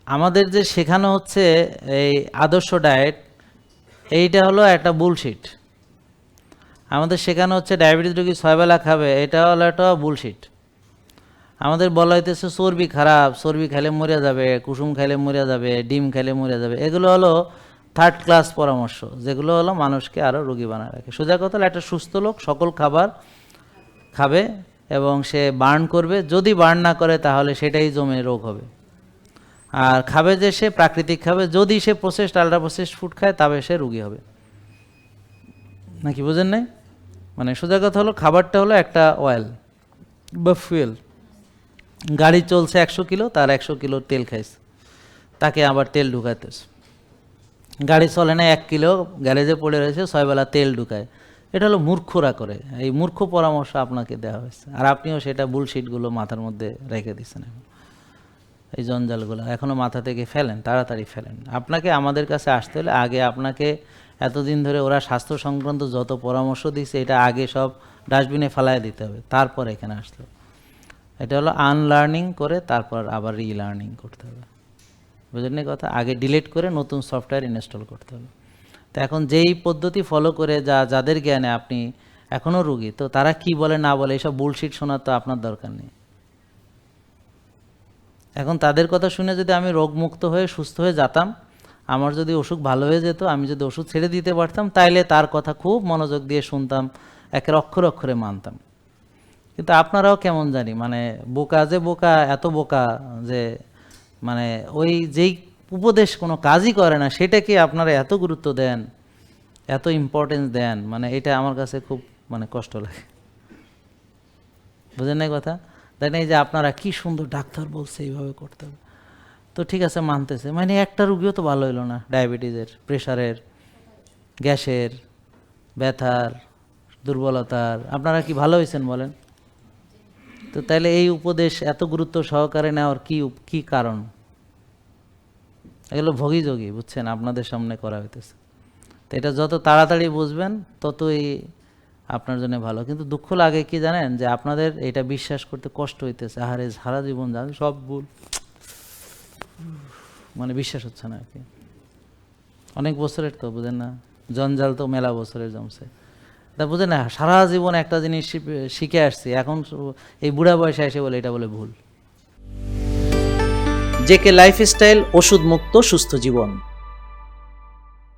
আমাদের যে শেখানো হচ্ছে এই আদর্শ ডায়েট, এইটা হলো একটা বুলশিট। আমাদের শেখানো হচ্ছে ডায়াবেটিস রোগী 6 বেলা খাবে, এটা হলো একটা বুলশিট। আমাদের বলা হইতেছে চর্বি খারাপ, চর্বি খেলে মরে যাবে, কুসুম খেলে মরে যাবে, ডিম খেলে মরে যাবে। এগুলো হলো থার্ড ক্লাস পরামর্শ, যেগুলো হলো মানুষকে আরও রোগী বানায় রাখে। সোজা কথা হলো একটা সুস্থ লোক সকল খাবার খাবে এবং সে বার্ন করবে। যদি বার্ন না করে তাহলে সেটাই জমে রোগ হবে। আর খাবে যে সে প্রাকৃতিক খাবে, যদি সে প্রসেসড আল্ট্রা প্রসেসড ফুড খায় তবে সে রোগী হবে। নাকি বুঝেন নাই? মানে সোজা কথা হলো খাবারটা হলো একটা অয়েল বা ফুয়েল। গাড়ি চলছে 100 কিলো, তার 100 কিলো তেল খাইছে, তাকে আবার তেল ঢুকাইতেছে। গাড়ি চলে না 1 কিলো, গ্যারেজে পড়ে রয়েছে, 6 বেলা তেল ঢুকায়। এটা হলো মূর্খরা করে। এই মূর্খ পরামর্শ আপনাকে দেওয়া হয়েছে, আর আপনিও সেটা বুলশিটগুলো মাথার মধ্যে রেখে দিচ্ছেন। এই জঞ্জালগুলো এখনও মাথা থেকে ফেলেন, তাড়াতাড়ি ফেলেন। আপনাকে আমাদের কাছে আসতে হলে আগে আপনাকে এতদিন ধরে ওরা স্বাস্থ্য সংক্রান্ত যত পরামর্শ দিচ্ছে এটা আগে সব ডাস্টবিনে ফেলায় দিতে হবে, তারপর এখানে আসতে হবে। এটা হলো আনলার্নিং করে তারপর আবার রিলার্নিং করতে হবে। বুঝলেন কথা? আগে ডিলিট করে নতুন সফটওয়্যার ইনস্টল করতে হবে। তো এখন যেই পদ্ধতি ফলো করে যাদের জ্ঞানে আপনি এখনও রুগী, তো তারা কি বলে না বলে এইসব বুলশিট শোনার তো আপনার দরকার নেই। এখন তাদের কথা শুনে যদি আমি রোগমুক্ত হয়ে সুস্থ হয়ে যেতাম, আমার যদি অসুখ ভালো হয়ে যেত, আমি যদি ওষুধ ছেড়ে দিতে পারতাম, তাইলে তার কথা খুব মনোযোগ দিয়ে শুনতাম, একের অক্ষরে অক্ষরে মানতাম। কিন্তু আপনারাও কেমন জানি মানে বোকা, যে বোকা এত বোকা যে মানে ওই যেই উপদেশ কোনো কাজই করে না সেটাকে আপনারা এত গুরুত্ব দেন, এত ইম্পর্টেন্স দেন, মানে এটা আমার কাছে খুব মানে কষ্ট লাগে। বুঝেন না কথা? দেখেন এই যে আপনারা কি সুন্দর ডাক্তার বলছে এইভাবে করতে হবে, তো ঠিক আছে মানতেছে, মানে একটা রুগীও তো ভালো হইলো না, ডায়াবেটিসের, প্রেশারের, গ্যাসের, ব্যথার, দুর্বলতার, আপনারা কি ভালো হয়েছেন বলেন? তো তাহলে এই উপদেশ এত গুরুত্ব সহকারে নেওয়ার কি কারণ? এগুলো ভোগীযোগী, বুঝছেন, আপনাদের সামনে করা হইতেছে। তো এটা যত তাড়াতাড়ি বুঝবেন ততই আপনার জন্য ভালো। কিন্তু দুঃখ লাগে কি জানেন, যে আপনাদের এটা বিশ্বাস করতে কষ্ট হইতেছে। আহারে সারা জীবন জানেন সব ভুল, মানে বিশ্বাস হচ্ছে না আর কি। অনেক বছরের তো বুঝেন না, জঞ্জাল তো মেলা বছরের জমছে। তা বুঝেন না, সারা জীবন একটা জিনিস শিখে আসছি, এখন এই বুড়া বয়সে এসে বলে এটা বলে ভুল। জেকে লাইফস্টাইল, ওষুধ মুক্ত সুস্থ জীবন।